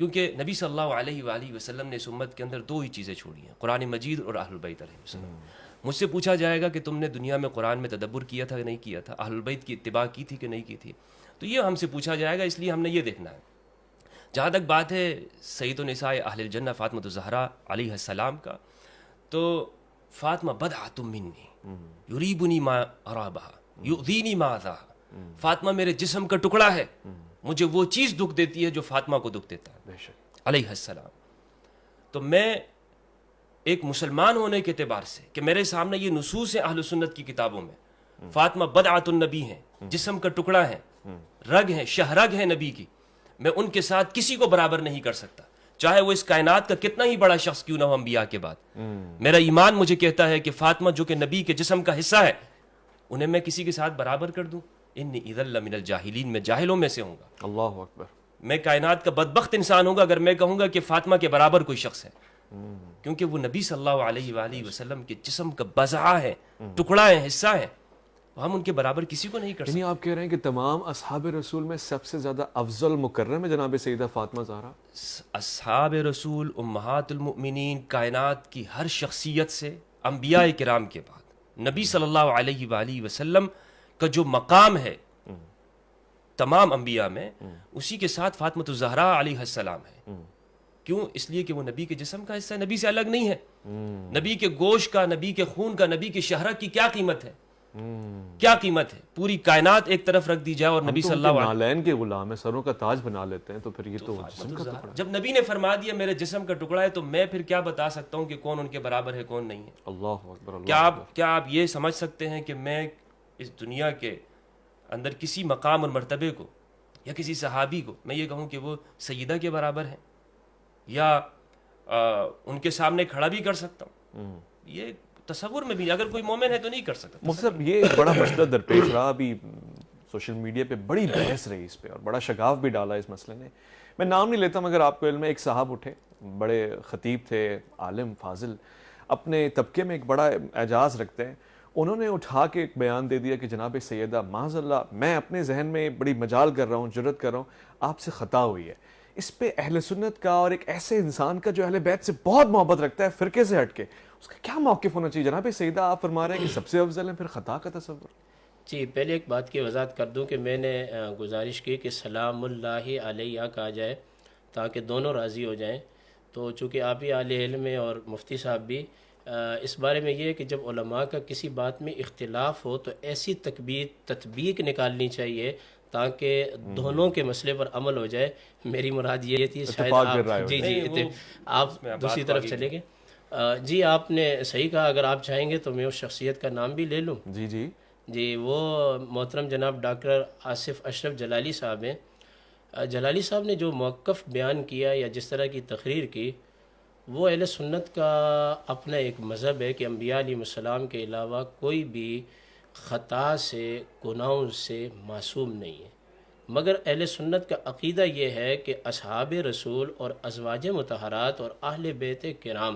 کیونکہ نبی صلی اللہ علیہ وآلہ وسلم نے اس امت کے اندر دو ہی چیزیں چھوڑی ہیں، قرآن مجید اور اہل البیت علیہ السلام۔ مجھ سے پوچھا جائے گا کہ تم نے دنیا میں قرآن میں تدبر کیا تھا کہ نہیں کیا تھا، اہل البیت کی اتباع کی تھی کہ نہیں کی تھی، تو یہ ہم سے پوچھا جائے گا، اس لیے ہم نے یہ دیکھنا ہے۔ جہاں تک بات ہے سید النساء اہل الجنہ فاطمہ الزہرا علیہ السلام کا، تو فاطمہ بدعۃ منی یریبنی ما ارابہ یؤذینی ما اذاہا، فاطمہ میرے جسم کا ٹکڑا ہے، مجھے وہ چیز دکھ دیتی ہے جو فاطمہ کو دکھ دیتا ہے علیہ السلام۔ تو میں ایک مسلمان ہونے کے اعتبار سے کہ میرے سامنے یہ نصوص ہیں اہل سنت کی کتابوں میں، فاطمہ بدعۃ النبی ہیں، جسم کا ٹکڑا ہے، رگ ہیں، شہرگ ہے نبی کی، میں ان کے ساتھ کسی کو برابر نہیں کر سکتا، چاہے وہ اس کائنات کا کتنا ہی بڑا شخص کیوں نہ ہو انبیاء کے بعد۔ میرا ایمان مجھے کہتا ہے کہ فاطمہ جو کہ نبی کے جسم کا حصہ ہے، انہیں میں کسی کے ساتھ برابر کر دوں، انی اذا لمن الجاہلین، میں جاہلوں میں سے ہوں گا۔ اللہ اکبر۔ میں کائنات کا بدبخت انسان ہوں گا اگر میں کہوں گا کہ فاطمہ کے برابر کوئی شخص ہے، کیونکہ وہ نبی صلی اللہ علیہ وآلہ وسلم کے جسم کا بضعہ ہے، ٹکڑا ہے، حصہ ہے، ہم ان کے برابر کسی کو نہیں کر سکتے۔ یعنی آپ کہہ رہے ہیں کہ تمام اصحاب رسول میں سب سے زیادہ افضل مکرم ہے جناب سیدہ فاطمہ زہرا؟ اصحاب رسول امہات المؤمنین، کائنات کی ہر شخصیت سے، انبیاء کرام کے بعد نبی صلی اللہ علیہ وآلہ وسلم کا جو مقام ہے تمام انبیاء میں، اسی کے ساتھ فاطمہ الزہرا علیہ السلام ہے۔ کیوں؟ اس لیے کہ وہ نبی کے جسم کا حصہ ہے، نبی سے الگ نہیں ہے۔ نبی کے گوشت کا، نبی کے خون کا، نبی کے شہرت کی کیا قیمت ہے؟ کیا قیمت ہے؟ پوری کائنات ایک طرف رکھ دی جائے اور نبی صلی اللہ علیہ وسلم نالین کے غلام ہیں، سروں کا تاج بنا لیتے ہیں، تو پھر یہ تو جسم کا ٹکڑا۔ جب نبی نے فرما دیا میرے جسم کا ٹکڑا ہے، تو میں پھر کیا بتا سکتا ہوں کہ کون ان کے برابر ہے کون نہیں ہے؟ اللہ اکبر۔ کیا آپ یہ سمجھ سکتے ہیں کہ میں اس دنیا کے اندر کسی مقام اور مرتبے کو یا کسی صحابی کو میں یہ کہوں کہ وہ سیدہ کے برابر ہیں، یا ان کے سامنے کھڑا بھی کر سکتا ہوں؟ یہ تصور میں بھی اگر کوئی مومن ہے تو نہیں کر سکتا۔ مفتی صاحب، یہ ایک بڑا مسئلہ درپیش رہا، ابھی سوشل میڈیا پہ بڑی بحث رہی اس پہ، اور بڑا شگاف بھی ڈالا اس مسئلے نے۔ میں نام نہیں لیتا مگر آپ کو علم ہے، ایک صاحب اٹھے، بڑے خطیب تھے، عالم فاضل، اپنے طبقے میں ایک بڑا اعجاز رکھتے ہیں، انہوں نے اٹھا کے ایک بیان دے دیا کہ جناب سیدہ معاذ اللہ، میں اپنے ذہن میں بڑی مجال کر رہا ہوں، جرت کر رہا ہوں، آپ سے خطا ہوئی ہے۔ اس پہ اہل سنت کا اور ایک ایسے انسان کا جو اہل بیت سے بہت محبت رکھتا ہے، فرقے سے ہٹ کے، اس کا کیا موقف ہونا چاہیے؟ جناب سیدہ آپ فرما رہے ہیں کہ سب سے افضل ہیں، پھر خطا کا تصور؟ جی، پہلے ایک بات کی وضاحت کر دوں کہ میں نے گزارش کی کہ سلام اللہ علیہ کہا جائے تاکہ دونوں راضی ہو جائیں، تو چونکہ آپ ہی اہل علم ہیں اور مفتی صاحب بھی، اس بارے میں یہ ہے کہ جب علماء کا کسی بات میں اختلاف ہو تو ایسی تطبیق نکالنی چاہیے تاکہ دونوں کے مسئلے پر عمل ہو جائے۔ میری مراد یہ تھی، شاید آپ جی آپ دوسری طرف چلیں گے۔ جی، آپ نے صحیح کہا، اگر آپ چاہیں گے تو میں اس شخصیت کا نام بھی لے لوں۔ جی، وہ محترم جناب ڈاکٹر آصف اشرف جلالی صاحب ہیں۔ جلالی صاحب نے جو موقف بیان کیا یا جس طرح کی تقریر کی، وہ اہل سنت کا اپنا ایک مذہب ہے کہ انبیاء علیہ السلام کے علاوہ کوئی بھی خطا سے، گناہوں سے معصوم نہیں ہے، مگر اہل سنت کا عقیدہ یہ ہے کہ اصحاب رسول اور ازواج مطہرات اور اہل بیت کرام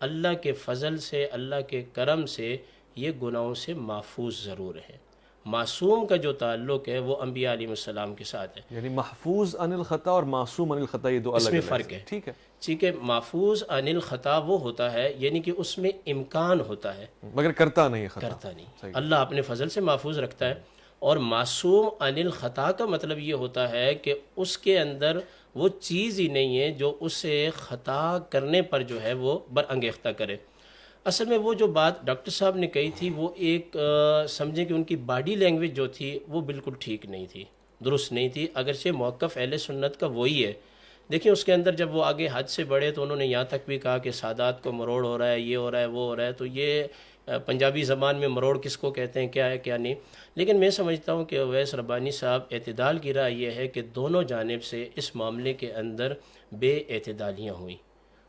اللہ کے فضل سے، اللہ کے کرم سے یہ گناہوں سے محفوظ ضرور ہیں۔ معصوم کا جو تعلق ہے وہ انبیاء علیہ السلام کے ساتھ ہے، یعنی محفوظ عن الخطا اور معصوم عن الخطا یہ دو الگ اس میں فرق ہے۔ ٹھیک ہے، ٹھیک ہے، محفوظ عن الخطا وہ ہوتا ہے یعنی کہ اس میں امکان ہوتا ہے مگر کرتا نہیں، خطا کرتا نہیں، اللہ اپنے فضل سے محفوظ رکھتا ہے۔ اور معصوم عن الخطا کا مطلب یہ ہوتا ہے کہ اس کے اندر وہ چیز ہی نہیں ہے جو اسے خطا کرنے پر جو ہے وہ برانگیختہ کرے۔ اصل میں وہ جو بات ڈاکٹر صاحب نے کہی تھی وہ ایک سمجھیں کہ ان کی باڈی لینگویج جو تھی وہ بالکل ٹھیک نہیں تھی، درست نہیں تھی، اگرچہ موقف اہل سنت کا وہی ہے۔ دیکھیں اس کے اندر جب وہ آگے حد سے بڑھے تو انہوں نے یہاں تک بھی کہا کہ سادات کو مروڑ ہو رہا ہے، یہ ہو رہا ہے، وہ ہو رہا ہے، تو یہ پنجابی زبان میں مروڑ کس کو کہتے ہیں، کیا ہے کیا نہیں۔ لیکن میں سمجھتا ہوں کہ اویس ربانی صاحب اعتدال کی راہ یہ ہے کہ دونوں جانب سے اس معاملے کے اندر بے اعتدالیاں ہوئیں،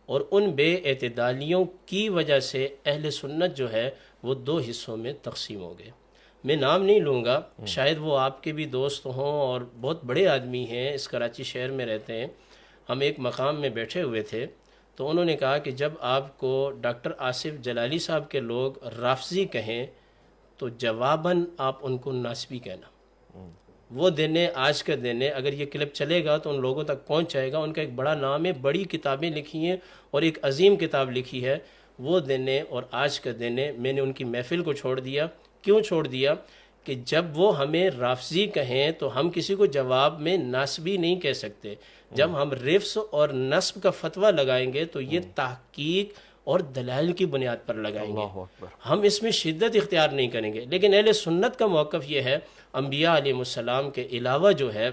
اور ان بے اعتدالیوں کی وجہ سے اہل سنت جو ہے وہ دو حصوں میں تقسیم ہو گئے۔ میں نام نہیں لوں گا، شاید وہ آپ کے بھی دوست ہوں اور بہت بڑے آدمی ہیں، اس کراچی شہر میں رہتے ہیں۔ ہم ایک مقام میں بیٹھے ہوئے تھے تو انہوں نے کہا کہ جب آپ کو ڈاکٹر آصف جلالی صاحب کے لوگ رافضی کہیں تو جواباً آپ ان کو ناسبی کہنا۔ وہ دن ہے، آج کا دن ہے. اگر یہ کلپ چلے گا تو ان لوگوں تک پہنچ جائے گا. ان کا ایک بڑا نام ہے، بڑی کتابیں لکھی ہیں اور ایک عظیم کتاب لکھی ہے. وہ دن ہے اور آج کا دن ہے. میں نے ان کی محفل کو چھوڑ دیا. کیوں چھوڑ دیا؟ کہ جب وہ ہمیں رافضی کہیں تو ہم کسی کو جواب میں ناسبی نہیں کہہ سکتے. جب ہم رفض اور نصب کا فتویٰ لگائیں گے تو یہ تحقیق اور دلائل کی بنیاد پر لگائیں گے. اللہ اکبر. ہم اس میں شدت اختیار نہیں کریں گے. لیکن اہل سنت کا موقف یہ ہے، انبیاء علیہ السلام کے علاوہ جو ہے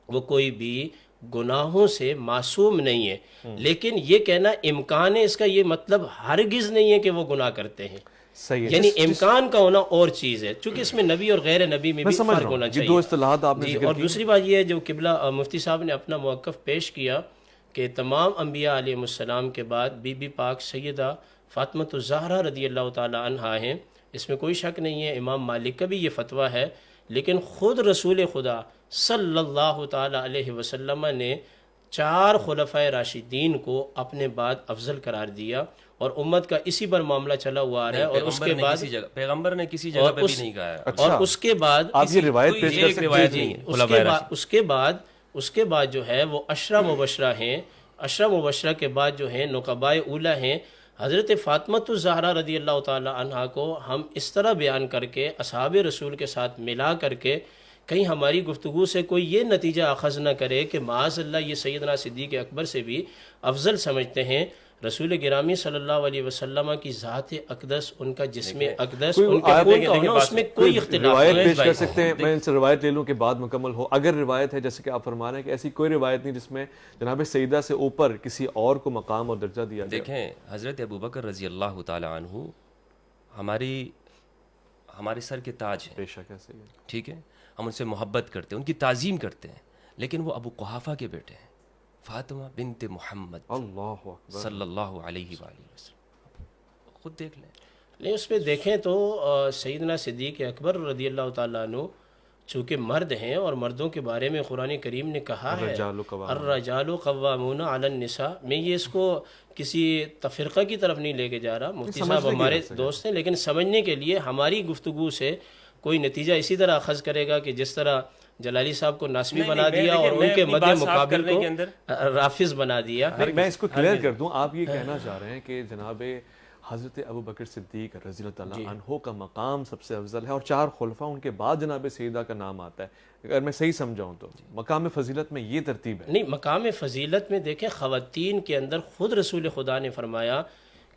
وہ کوئی بھی گناہوں سے معصوم نہیں ہے. لیکن یہ کہنا امکان ہے، اس کا یہ مطلب ہرگز نہیں ہے کہ وہ گناہ کرتے ہیں. صحیح ہے. یعنی امکان کا ہونا اور چیز ہے، چونکہ اس میں نبی اور غیر نبی میں بھی فرق ہونا یہ چاہیے. دو اصطلاحات آپ نے جی. ذکر اور کی. دوسری بات یہ ہے جو قبلہ مفتی صاحب نے اپنا موقف پیش کیا کہ تمام انبیاء علیہ السلام کے بعد بی بی پاک سیدہ فاطمۃ الزہرا رضی اللہ تعالی عنہا ہیں. اس میں کوئی شک نہیں ہے. امام مالک کا بھی یہ فتویٰ ہے. لیکن خود رسول خدا صلی اللہ تعالی علیہ وسلم نے 4 خلفائے راشدین کو اپنے بعد افضل قرار دیا اور امت کا اسی پر معاملہ چلا ہوا رہا ہے. اور اس کے بعد پیغمبر نے کسی جگہ پہ بھی نہیں کہا ہے. اور اس کے بعد آپ یہ روایت پیش کر سکتے روایت ہیں؟ نہیں. اس کے بعد جو ہے وہ عشرہ مبشرہ ہیں. عشرہ مبشرہ کے بعد جو ہیں نقبائے اولیٰ ہیں. حضرت فاطمۃ الزہرا رضی اللہ تعالی عنہا کو ہم اس طرح بیان کر کے اصحاب رسول کے ساتھ ملا کر کے کہیں ہماری گفتگو سے کوئی یہ نتیجہ اخذ نہ کرے کہ معاذ اللہ یہ سیدنا صدیق اکبر سے بھی افضل سمجھتے ہیں. رسول گرامی صلی اللہ علیہ وسلم کی ذات اقدس، ان کا جسم اقدس، ان کے خون کا ہونا، اس میں کوئی اختلاف روایت نہیں. پیش کر سکتے ہیں؟ میں ان سے روایت لے لوں کہ بعد مکمل ہو. اگر روایت ہے جیسے کہ آپ فرما رہے ہیں کہ ایسی کوئی روایت نہیں جس میں جناب سیدہ سے اوپر کسی اور کو مقام اور درجہ دیا جائے. دیکھیں حضرت ابوبکر رضی اللہ تعالی عنہ ہمارے سر کے تاج ہیں. بے شک ایسے ہی. ٹھیک ہے، ہم ان سے محبت کرتے ہیں، ان کی تعظیم کرتے ہیں. لیکن وہ ابو قحافہ کے بیٹے ہیں، فاطمہ بنت محمد اللہ اکبر صلی اللہ علیہ وآلہ وسلم. خود دیکھ لیں. نہیں، اس پہ دیکھیں تو سیدنا صدیق اکبر رضی اللہ تعالیٰ عنہ چونکہ مرد ہیں اور مردوں کے بارے میں قرآن کریم نے کہا ہے الرجال قوامون علی النساء. میں یہ اس کو کسی تفرقہ کی طرف نہیں لے کے جا رہا. مفتی صاحب ہمارے دوست ہیں، لیکن سمجھنے کے لیے ہماری گفتگو سے کوئی نتیجہ اسی طرح اخذ کرے گا کہ جس طرح جلالی صاحب کو ناسبی بنا دیا اور ان کے مد مقابل کو رافض بنا دیا. میں اس کو کلیئر کر دوں. آپ یہ کہنا چاہ رہے ہیں کہ جناب حضرت ابوبکر صدیق رضی اللہ تعالیٰ عنہ کا مقام سب سے افضل ہے اور 4 خلفاء ان کے بعد جناب سیدہ کا نام آتا ہے. اگر میں صحیح سمجھاؤں تو مقام فضیلت میں یہ ترتیب ہے. نہیں، مقام فضیلت میں دیکھیں خواتین کے اندر خود رسول خدا نے فرمایا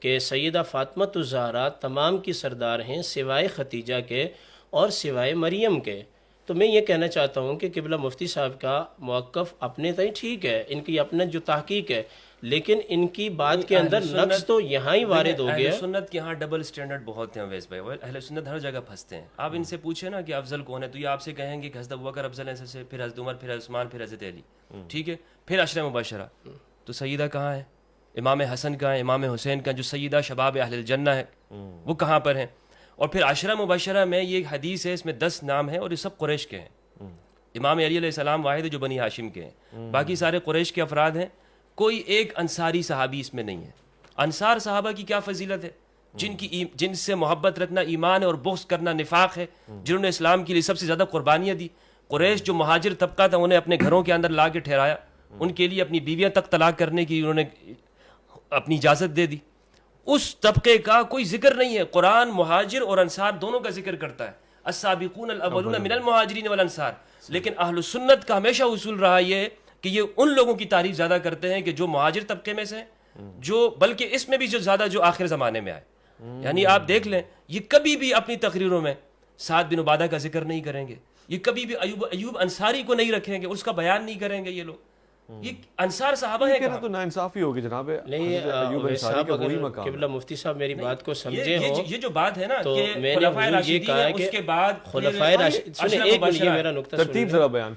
کہ سیدہ فاطمۃ الزہرا تمام کی سردار ہیں سوائے ختیجہ کے اور سوائے مریم کے. تو میں یہ کہنا چاہتا ہوں کہ قبلہ مفتی صاحب کا موقف اپنے تئیں ٹھیک ہے، ان کی اپنا جو تحقیق ہے، لیکن ان کی بات کے اندر نقص تو یہاں ہی وارد ہو گیا. اہل سنت کے ہاں ڈبل سٹینڈرڈ بہت ہیں اویس بھائی. اہل سنت ہر جگہ پھنستے ہیں. آپ ان سے پوچھیں نا کہ افضل کون ہے تو یہ آپ سے کہیں گے کہ حضرت ابوبکر افضل ہیں، سے پھر حضرت عمر، پھر عثمان، پھر حضرت علی. ٹھیک ہے، پھر عشرہ مبشرہ. تو سیدہ کہاں ہے؟ امام حسن کہاں ہے؟ امام حسین کا جو سیدہ شباب اہل الجنہ ہے وہ کہاں پر ہیں؟ اور پھر عشرہ مبشرہ میں یہ حدیث ہے، اس میں 10 نام ہیں اور یہ سب قریش کے ہیں. امام علی علیہ السلام واحد ہے جو بنی ہاشم کے ہیں، باقی سارے قریش کے افراد ہیں. کوئی ایک انصاری صحابی اس میں نہیں ہے. انصار صحابہ کی کیا فضیلت ہے؟ جن سے محبت رکھنا ایمان ہے اور بغض کرنا نفاق ہے، جنہوں نے اسلام کے لیے سب سے زیادہ قربانیاں دی. قریش جو مہاجر طبقہ تھا انہیں اپنے گھروں کے اندر لا کے ٹھہرایا، ان کے لیے اپنی بیویاں تک طلاق کرنے کی انہوں نے اپنی اجازت دے دی. اس طبقے کا کوئی ذکر نہیں ہے. قرآن مہاجر اور انصار دونوں کا ذکر کرتا ہے، السابقون الاولون من المہاجرین والانصار. لیکن اہل سنت کا ہمیشہ اصول رہا یہ کہ یہ ان لوگوں کی تعریف زیادہ کرتے ہیں کہ جو مہاجر طبقے میں سے جو بلکہ اس میں بھی جو زیادہ جو آخر زمانے میں آئے. یعنی آپ دیکھ لیں یہ کبھی بھی اپنی تقریروں میں سعد بن عبادہ کا ذکر نہیں کریں گے، یہ کبھی بھی ایوب انصاری کو نہیں رکھیں گے، اس کا بیان نہیں کریں گے. یہ لوگ یہ انصار صحابہ ہیں کہنا تو ناانصافی ہوگی جناب. قبلہ مفتی صاحب میری بات کو سمجھے ہو. یہ جو بات ہے نا تو کہ میں نے یہ کہا کہ اس کے بعد خلفائے راشدین، سنیں ایک منٹ یہ میرا نقطہ ترتیب ذرا بیان